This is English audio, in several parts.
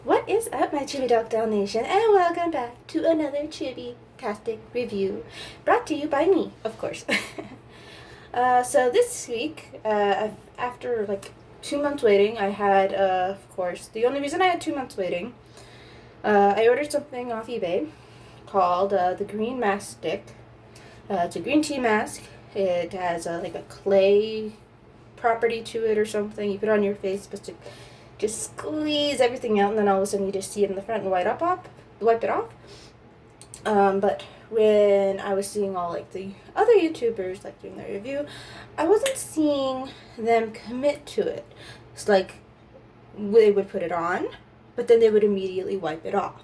What is up, my Chibi Dog Doll Nation, and welcome back to another Chibi-tastic review, brought to you by me, of course. So this week, after like 2 months waiting, I had, of course, the only reason I had 2 months waiting, I ordered something off eBay called the Green Mask Stick. It's a green tea mask. It has like a clay property to it or something. You put it on your face, supposed to just squeeze everything out, and then all of a sudden you just see it in the front and wipe it off. But when I was seeing all like the other YouTubers like doing their review, I wasn't seeing them commit to it. It's like they would put it on, but then they would immediately wipe it off.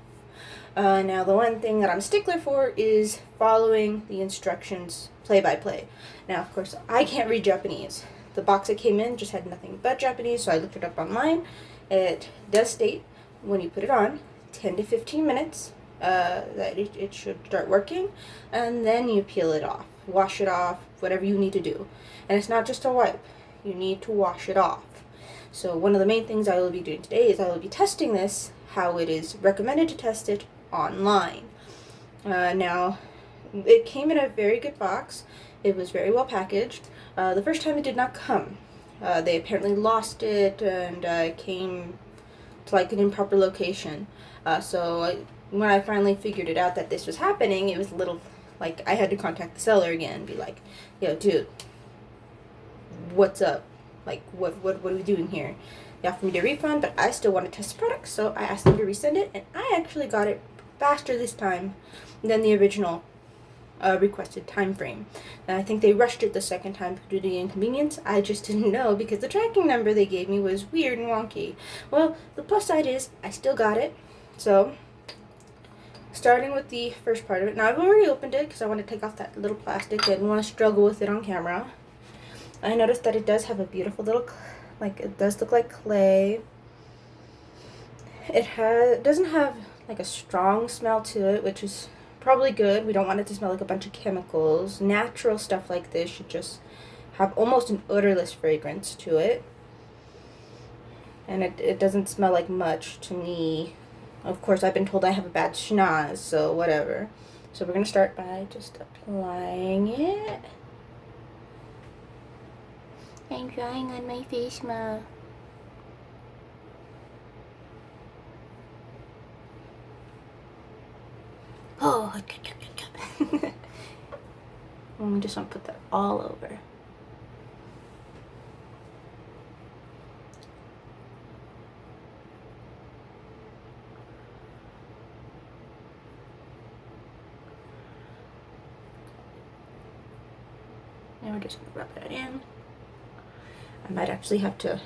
Now the one thing that I'm a stickler for is following the instructions play by play. Now, of course, I can't read Japanese. The box it came in just had nothing but Japanese, so I looked it up online. It does state when you put it on, 10 to 15 minutes, that it should start working, and then you peel it off, wash it off, whatever you need to do. And it's not just a wipe, you need to wash it off. So one of the main things I will be doing today is I will be testing this, how it is recommended to test it online. Now, it came in a very good box. It was very well packaged. The first time it did not come. They apparently lost it, and it came to like an improper location. When I finally figured it out that this was happening, it was a little like I had to contact the seller again and be like, "Yo, dude, what's up? Like, what are we doing here?" They offered me to refund, but I still want to test the product, so I asked them to resend it, and I actually got it faster this time than the original requested time frame. And I think they rushed it the second time due to the inconvenience. I just didn't know because the tracking number they gave me was weird and wonky. Well, the plus side is I still got it. So, starting with the first part of it. Now, I've already opened it because I want to take off that little plastic. I didn't want to struggle with it on camera. I noticed that it does have a beautiful little, like, it does look like clay. It doesn't have like a strong smell to it, which is probably good. We don't want it to smell like a bunch of chemicals. Natural stuff like this should just have almost an odorless fragrance to it. And it doesn't smell like much to me. Of course, I've been told I have a bad schnoz, so whatever. So we're going to start by just applying it. I'm drawing on my face mask. Oh, and we just want to put that all over. And we're just going to rub that in. I might actually have to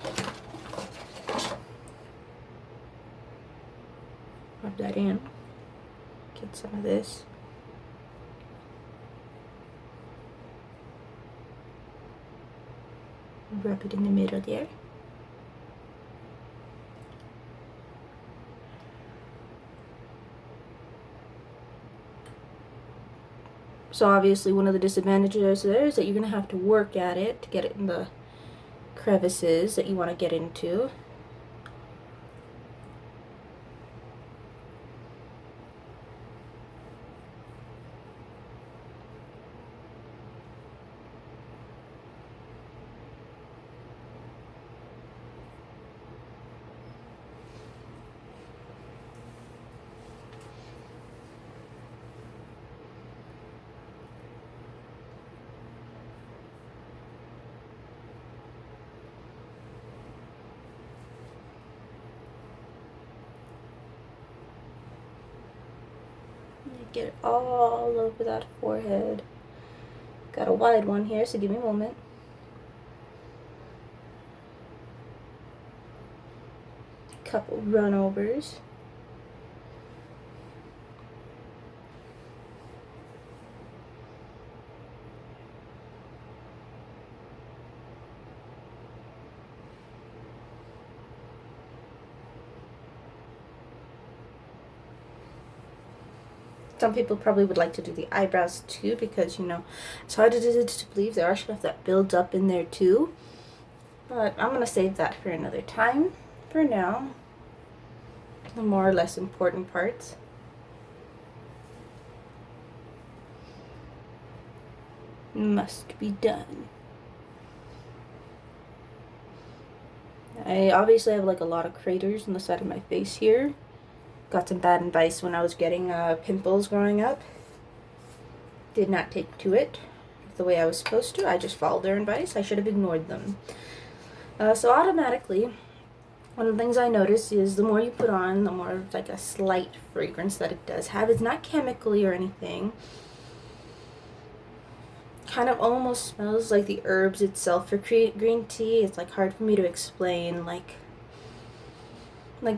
rub that in. Get some of this. Rub it in the middle there. So obviously one of the disadvantages there is that you're going to have to work at it to get it in the crevices that you want to get into. Get it all over that forehead. Got a wide one here, so give me a moment. Couple run overs. Some people probably would like to do the eyebrows too because, you know, it's hard to believe there are stuff that builds up in there too. But I'm going to save that for another time. For now, the more or less important parts. Must be done. I obviously have like a lot of craters on the side of my face here. Got some bad advice when I was getting pimples growing up. Did not take to it the way I was supposed to. I just followed their advice. I should have ignored them. So automatically, one of the things I notice is the more you put on, the more like a slight fragrance that it does have. It's not chemically or anything. Kind of almost smells like the herbs itself for green tea. It's like hard for me to explain, like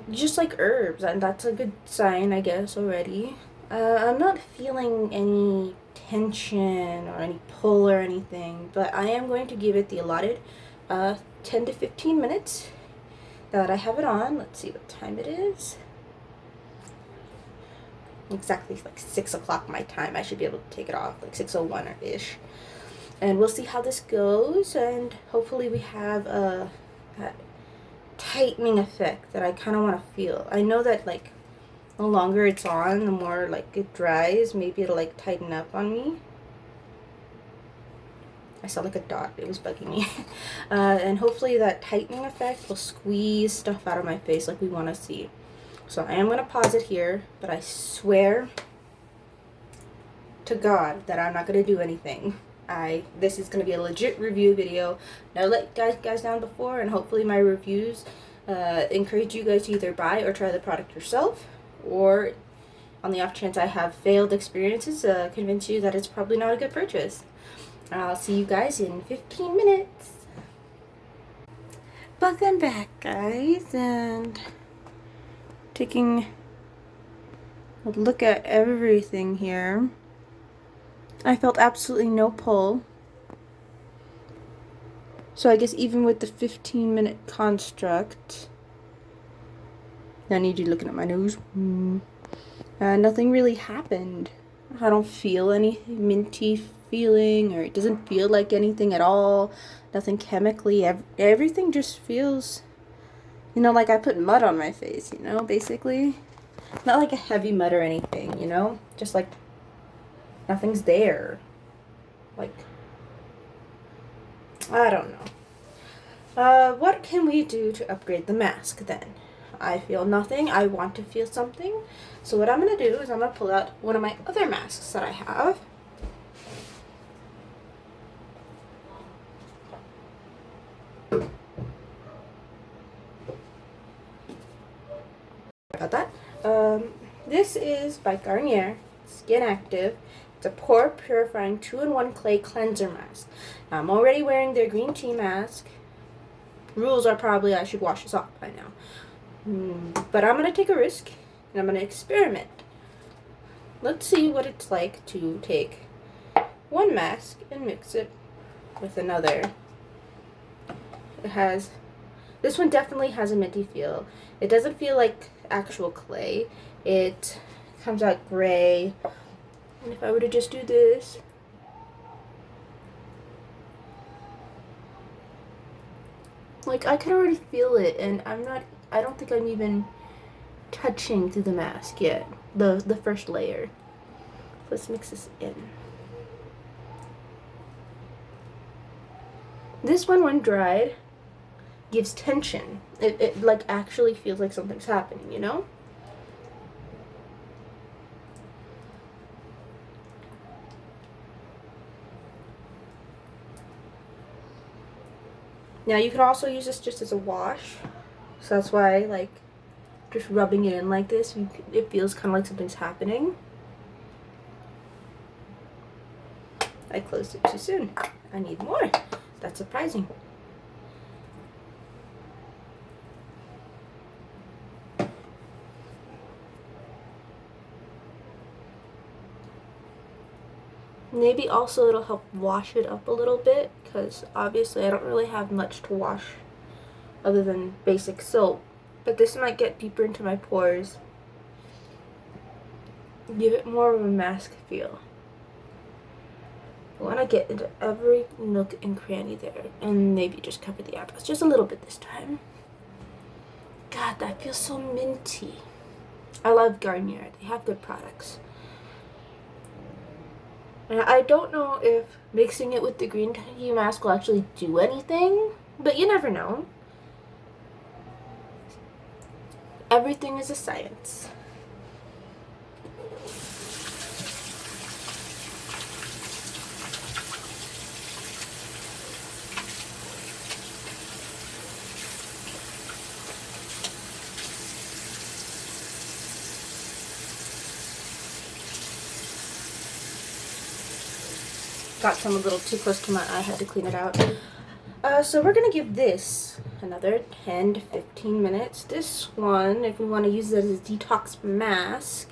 just like herbs, and that's a good sign, I guess, already. I'm not feeling any tension or any pull or anything, but I am going to give it the allotted 10 to 15 minutes that I have it on. Let's see what time it is. Exactly like 6 o'clock my time. I should be able to take it off, like 6:01-ish. And we'll see how this goes, and hopefully we have that tightening effect that I kind of want to feel. I know that like the longer it's on, the more like it dries. Maybe it'll like tighten up on me. I saw like a dot. It was bugging me. And hopefully that tightening effect will squeeze stuff out of my face like we want to see. So I am going to pause it here, but I swear to God that I'm not going to do anything. This is going to be a legit review video. Now let guys down before, and hopefully my reviews encourage you guys to either buy or try the product yourself, or on the off chance I have failed experiences, convince you that it's probably not a good purchase. I'll see you guys in 15 minutes. Welcome back, guys, and taking a look at everything here. I felt absolutely no pull. So I guess even with the 15-minute construct, I need you looking at my nose. Nothing really happened. I don't feel any minty feeling, or it doesn't feel like anything at all. Nothing chemically. Everything just feels, you know, like I put mud on my face, you know, basically. Not like a heavy mud or anything, you know? Just like nothing's there. Like, I don't know. What can we do to upgrade the mask then? I feel nothing. I want to feel something. So what I'm going to do is I'm going to pull out one of my other masks that I have. About that. This is by Garnier Skin Active. It's a pore purifying 2-in-1 clay cleanser mask. Now, I'm already wearing their green tea mask. Rules are probably I should wash this off by now. But I'm going to take a risk, and I'm going to experiment. Let's see what it's like to take one mask and mix it with another. This one definitely has a minty feel. It doesn't feel like actual clay. It comes out gray. And if I were to just do this, like I can already feel it, and I don't think I'm even touching through the mask yet. The first layer. Let's mix this in. This one, when dried, gives tension. It like actually feels like something's happening, you know? Now you could also use this just as a wash. So that's why, like, just rubbing it in like this, it feels kind of like something's happening. I closed it too soon. I need more. That's surprising. Maybe also it'll help wash it up a little bit, because obviously I don't really have much to wash other than basic soap. But this might get deeper into my pores. Give it more of a mask feel. I want to get into every nook and cranny there, and maybe just cover the eyebrows just a little bit this time. God, that feels so minty. I love Garnier. They have good products. And I don't know if mixing it with the green tea mask will actually do anything, but you never know. Everything is a science. Got some a little too close to my eye, had to clean it out. So we're gonna give this another 10 to 15 minutes. This one, if we want to use it as a detox mask,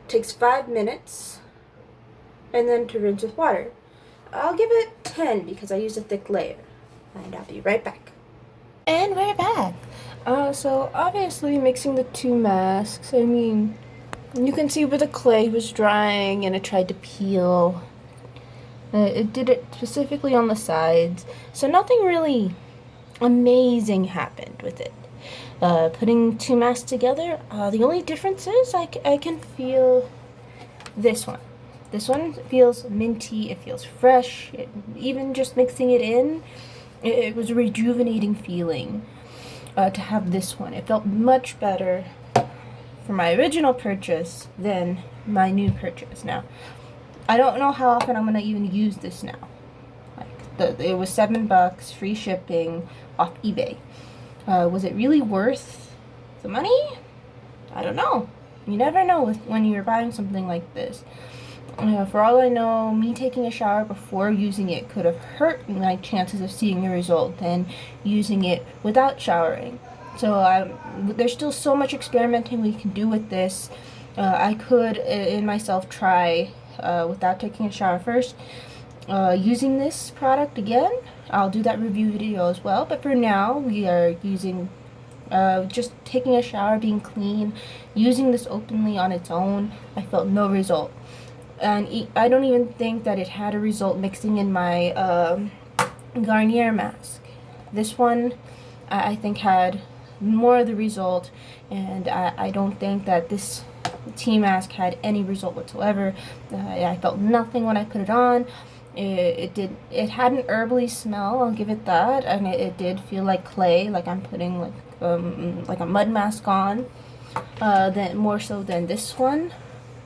takes 5 minutes, and then to rinse with water. I'll give it 10 because I use a thick layer, and I'll be right back. And we're back. So obviously mixing the two masks, I mean, you can see where the clay was drying and it tried to peel. It did it specifically on the sides, so nothing really amazing happened with it. Putting two masks together, the only difference is I can feel this one. This one feels minty, it feels fresh. Even just mixing it in, it was a rejuvenating feeling to have this one. It felt much better for my original purchase than my new purchase. Now, I don't know how often I'm gonna even use this now. Like it was $7, free shipping off eBay. Was it really worth the money? I don't know. You never know when you're buying something like this. For all I know, me taking a shower before using it could have hurt my chances of seeing a result than using it without showering. So there's still so much experimenting we can do with this. I could, in myself, try without taking a shower first. Using this product again, I'll do that review video as well. But for now, we are using just taking a shower, being clean, using this openly on its own. I felt no result. And I don't even think that it had a result mixing in my Garnier mask. This one, I think, had more of the result, and I don't think that this tea mask had any result whatsoever. I felt nothing when I put it on. It had an herbally smell, I'll give it that, and it did feel like clay, like I'm putting like a mud mask on, then more so than this one.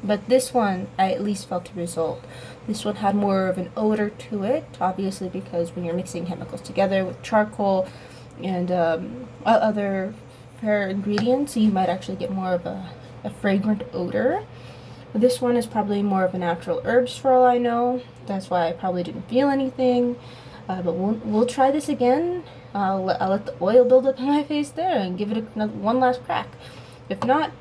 But this one, I at least felt a result. This one had more of an odor to it, obviously, because when you're mixing chemicals together with charcoal and other fair ingredients, you might actually get more of a fragrant odor. This one is probably more of a natural herbs for all I know. That's why I probably didn't feel anything. But we'll try this again. I'll let the oil build up in my face there and give it one last crack. If not,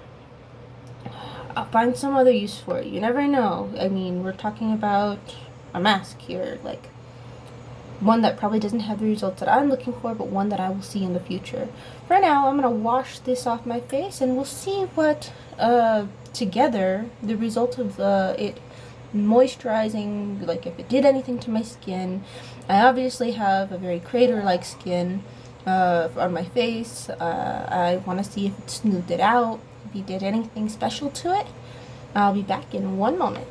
I'll find some other use for it. You never know. I mean, we're talking about a mask here, like one that probably doesn't have the results that I'm looking for, but one that I will see in the future. For now, I'm going to wash this off my face, and we'll see what, together, the result of it moisturizing, like if it did anything to my skin. I obviously have a very crater-like skin on my face. I want to see if it smoothed it out, if it did anything special to it. I'll be back in one moment.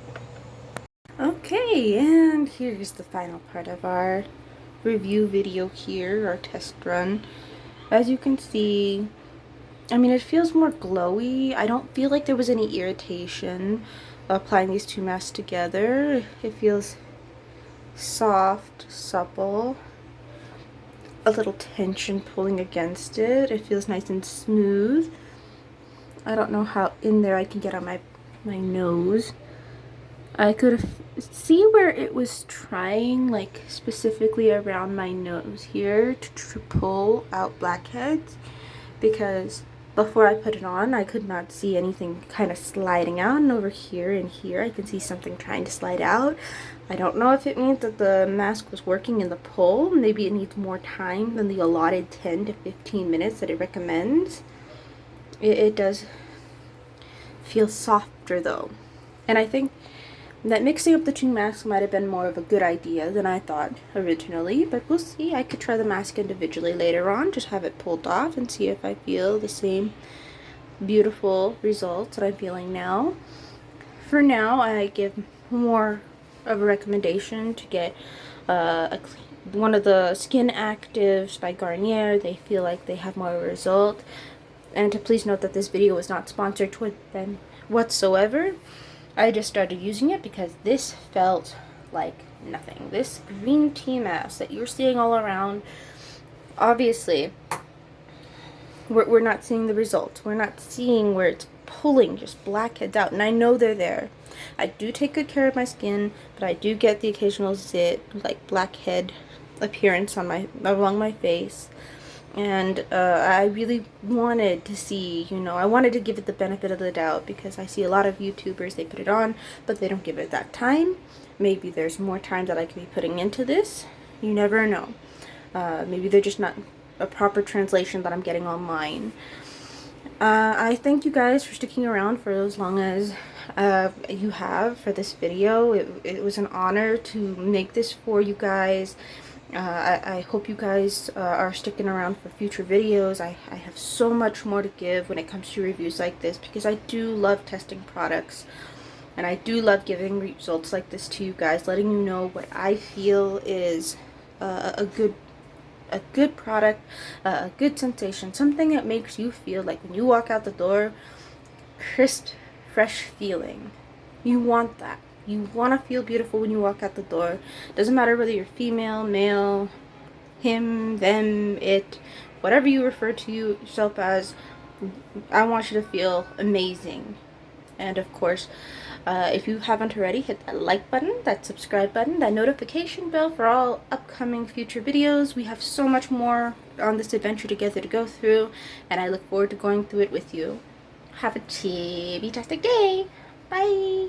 Okay, and here's the final part of our review video here, our test run. As you can see, I mean, it feels more glowy. I don't feel like there was any irritation applying these two masks together. It feels soft, supple, a little tension pulling against it. It feels nice and smooth. I don't know how in there I can get on my nose. I could see where it was trying, like specifically around my nose here, to pull out blackheads, because before I put it on, I could not see anything kind of sliding out, and over here and here I can see something trying to slide out. I don't know if it means that the mask was working in the pull. Maybe it needs more time than the allotted 10 to 15 minutes that it recommends. It does feel softer though, and I think that mixing up the two masks might have been more of a good idea than I thought originally, but we'll see. I could try the mask individually later on, just have it pulled off and see if I feel the same beautiful results that I'm feeling now. For now, I give more of a recommendation to get one of the Skin Actives by Garnier. They feel like they have more of a result. And to please note that this video was not sponsored with them whatsoever. I just started using it because this felt like nothing. This green tea mask that you're seeing all around, obviously, we're not seeing the results. We're not seeing where it's pulling just blackheads out, and I know they're there. I do take good care of my skin, but I do get the occasional zit, like blackhead appearance on along my face. And I really wanted to see, I wanted to give it the benefit of the doubt, because I see a lot of YouTubers, they put it on, but they don't give it that time. Maybe there's more time that I could be putting into this. You never know. Maybe they're just not a proper translation that I'm getting online. I thank you guys for sticking around for as long as you have for this video. It was an honor to make this for you guys. I hope you guys are sticking around for future videos. I have so much more to give when it comes to reviews like this, because I do love testing products, and I do love giving results like this to you guys, letting you know what I feel is a good product, a good sensation, something that makes you feel like when you walk out the door, crisp, fresh feeling. You want that. You want to feel beautiful when you walk out the door. Doesn't matter whether you're female, male, him, them, it, whatever you refer to yourself as. I want you to feel amazing. And of course, if you haven't already, hit that like button, that subscribe button, that notification bell for all upcoming future videos. We have so much more on this adventure together to go through, and I look forward to going through it with you. Have a chibi-tastic day. Bye.